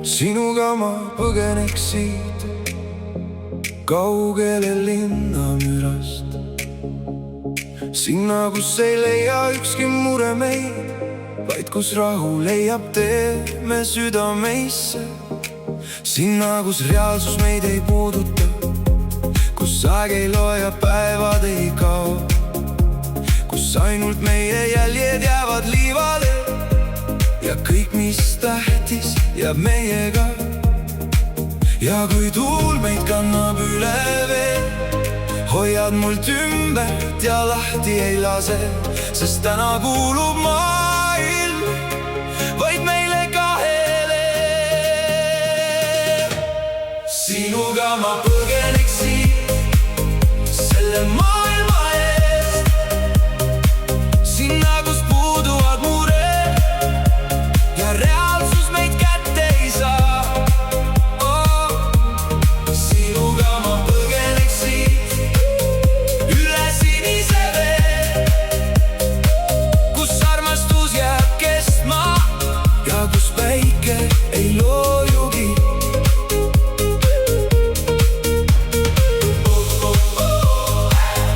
Sinuga ma põgeneks siit kaugele linnamürast, sinna, kus ei leia ükski mure meid, vaid kus rahu leiab tee me südameisse. Sinna, kus reaalsus meid ei puuduta, kus aeg ei loe ja päevad ei kao, kus ainult meie jäljed jäävad liivale ja kõik, mis tähtis, jääb meiega. Ja kui tuul meid kannab üle vee, hoiad mult ümbert ja lahti ei lase, sest täna kuulub maailm vaid meile kahele. Sinuga ma põgeneks siit selle maailma eest, sinna, kus puuduvad mured ja reaalsus meid kätte ei saa. Sinuga ma põgeneks siit üle sinise vee, kus armastus jääb kestma ja kus päike ei loojugi.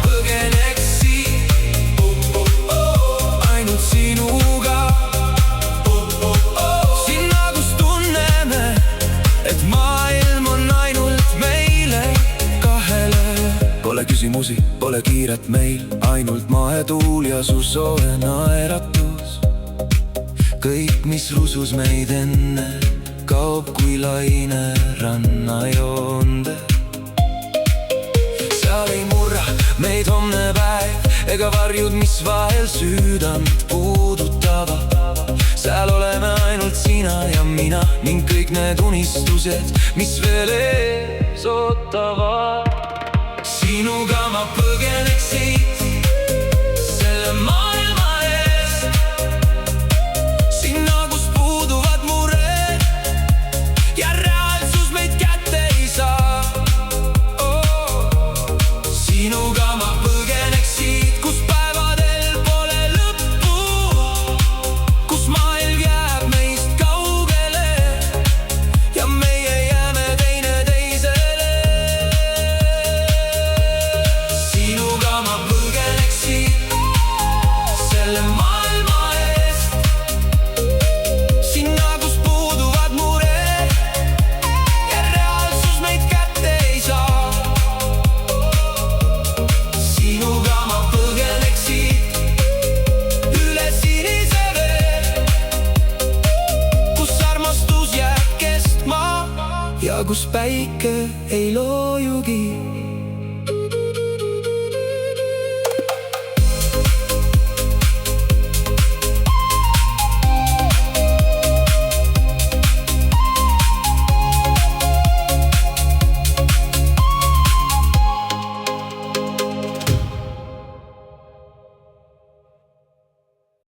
Põgeneks siit ainult sinuga, sinna, kus tunneme, et maailm on ainult meile kahele. Pole küsimusi, pole kiiret meil, ainult maetuul ja su soe naeratus. Kõik, mis rusus meid enne, kaob kui laine rannajoonde. Seal ei murra meid homne päev ega varjud, mis vahel südant puudutavad. Seal oleme ainult sina ja mina ning kõik need unistused, mis veel ees ootavad. Sinuga ma põgeneks siit selle maailma eest, sinna, kus puuduvad mured ja reaalsus meid kätte ei saa. Sinuga ma põgeneks siit, kus päevadel pole lõppu, kus maailm jääb meist kaugele ja meie jääme teineteisele. Sinuga ma põgeneks siit selle maailma eest, sinna, kus puuduvad mured ja reaalsus meid kätte ei saa. Sinuga ma põgeneks siit üle sinise vee, kus armastus jääb kestma ja kus päike ei loojugi.